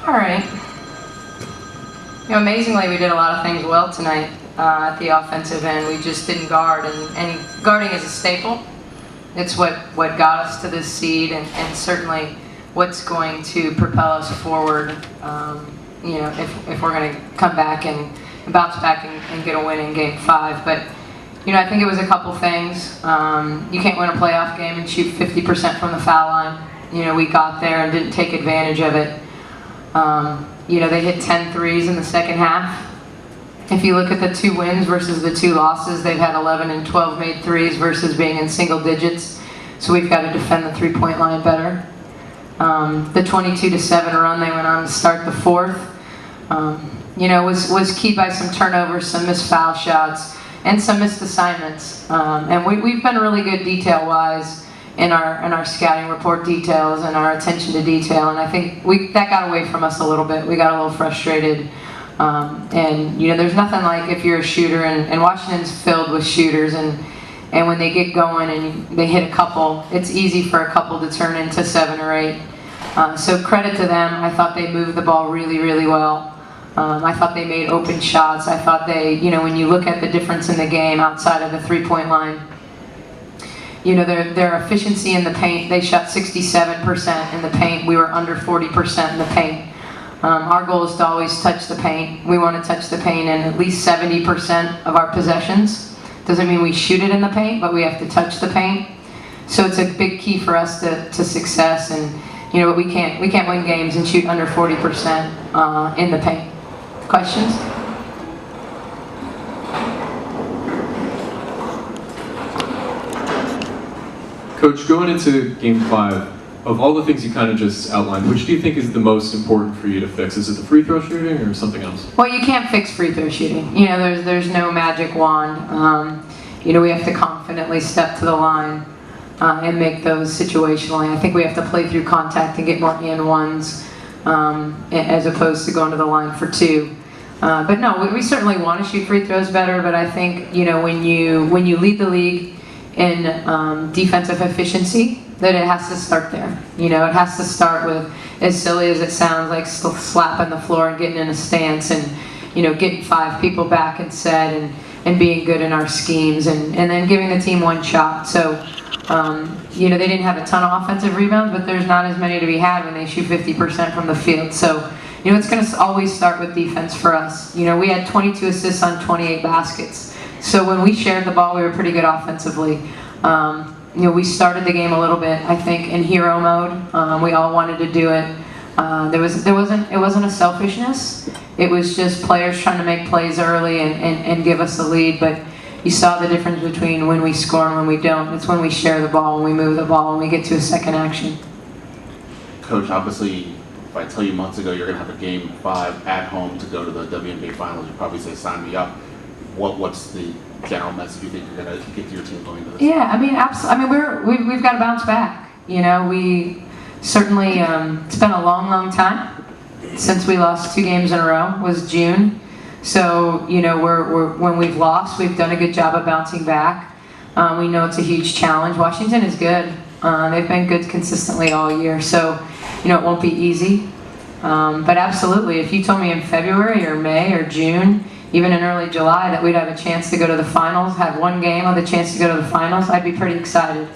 All right. Amazingly, we did a lot of things well tonight at the offensive end. We just didn't guard, and guarding is a staple. It's what got us to this seed, and certainly what's going to propel us forward. If we're going to come back and bounce back and get a win in Game 5, but. I think it was a couple things. You can't win a playoff game and shoot 50% from the foul line. We got there and didn't take advantage of it. They hit 10 threes in the second half. If you look at the 2 wins versus the 2 losses, they've had 11 and 12 made threes versus being in single digits. So we've got to defend the 3-point line better. The 22-7 run they went on to start the fourth, was keyed by some turnovers, some missed foul shots, and some missed assignments. And we've been really good detail-wise in our scouting report details and our attention to detail. And I think that got away from us a little bit. We got a little frustrated. And there's nothing like if you're a shooter, and Washington's filled with shooters, and when they get going and they hit a couple, it's easy for a couple to turn into 7 or 8. So credit to them. I thought they moved the ball really, really well. I thought they made open shots. I thought they, when you look at the difference in the game outside of the 3-point line, their efficiency in the paint, they shot 67% in the paint. We were under 40% in the paint. Our goal is to always touch the paint. We want to touch the paint in at least 70% of our possessions. Doesn't mean we shoot it in the paint, but we have to touch the paint. So it's a big key for us to success. And but we can't win games and shoot under 40% in the paint. Questions? Coach, going into Game 5, of all the things you kind of just outlined, which do you think is the most important for you to fix? Is it the free throw shooting or something else? Well, you can't fix free throw shooting. There's no magic wand. We have to confidently step to the line and make those situationally. I think we have to play through contact and get more and-ones as opposed to going to the line for 2. But no, we certainly want to shoot free throws better. But I think when you lead the league in defensive efficiency, that it has to start there. It has to start with, as silly as it sounds, like slapping the floor and getting in a stance and getting 5 people back and set and being good in our schemes and then giving the team 1 shot. So they didn't have a ton of offensive rebounds, but there's not as many to be had when they shoot 50% from the field. So it's going to always start with defense for us. We had 22 assists on 28 baskets. So when we shared the ball, we were pretty good offensively. We started the game a little bit, I think, in hero mode. We all wanted to do it. It wasn't a selfishness. It was just players trying to make plays early and give us a lead. But you saw the difference between when we score and when we don't. It's when we share the ball, when we move the ball, when we get to a second action. Coach, obviously, if I tell you months ago you're going to have a Game 5 at home to go to the WNBA Finals, you'd probably say, sign me up. What's the general message you think you're going to get to your team going to this? Yeah, absolutely. We've got to bounce back. We certainly, it's been a long, long time since we lost 2 games in a row, was June. So, when we've lost, we've done a good job of bouncing back. We know it's a huge challenge. Washington is good. They've been good consistently all year. So, it won't be easy. But absolutely, if you told me in February or May or June, even in early July, that we'd have a chance to go to the finals, have 1 game with a chance to go to the finals, I'd be pretty excited.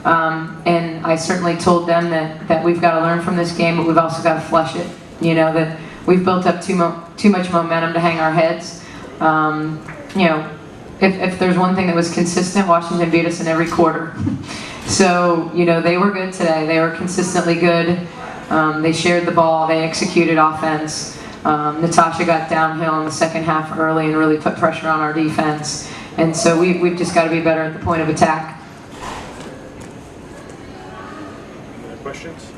And I certainly told them that we've got to learn from this game, but we've also got to flush it. That we've built up too much momentum to hang our heads. If there's one thing that was consistent, Washington beat us in every quarter. So, they were good today. They were consistently good. They shared the ball. They executed offense. Natasha got downhill in the second half early and really put pressure on our defense. And so we've just got to be better at the point of attack. Any other questions?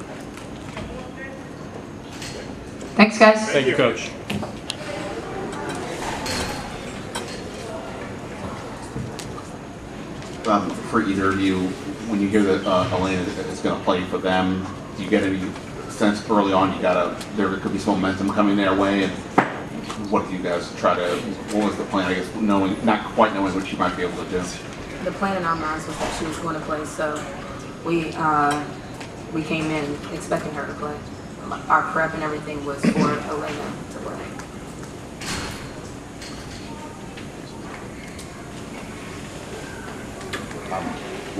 Thanks, guys. Thank you, Coach. For either of you, when you hear that Elena is going to play for them, do you get any sense early on there could be some momentum coming their way? And what do you guys what was the plan, I guess, not quite knowing what she might be able to do? The plan in our minds was that she was going to play, so we came in expecting her to play. our prep and everything was for Elena to win.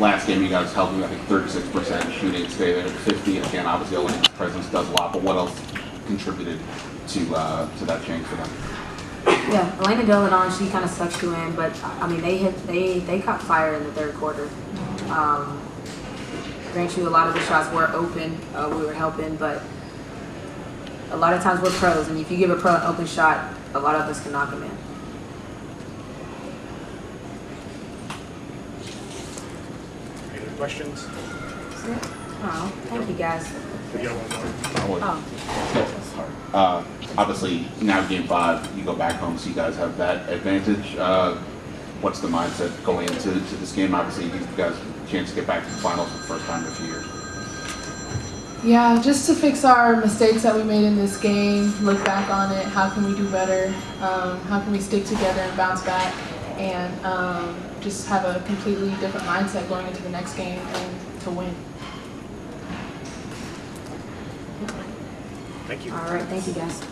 Last game, you guys held them, I think, 36% shooting, stay there at 50. Again, obviously, Elena's presence does a lot, but what else contributed to that change for them? Yeah, Elena Deladon, she kind of sucks you in, but I mean, they caught fire in the third quarter. Grant you, a lot of the shots were open, we were helping, but a lot of times we're pros, and if you give a pro an open shot, a lot of us can knock them in. Any questions? Oh, thank you guys. We got one more. Oh. Obviously, now game 5, you go back home, so you guys have that advantage. What's the mindset going into this game? Obviously, you guys have a chance to get back to the finals for the first time in a few years. Yeah, just to fix our mistakes that we made in this game, look back on it, how can we do better, how can we stick together and bounce back, and just have a completely different mindset going into the next game and to win. Thank you. All right, thank you guys.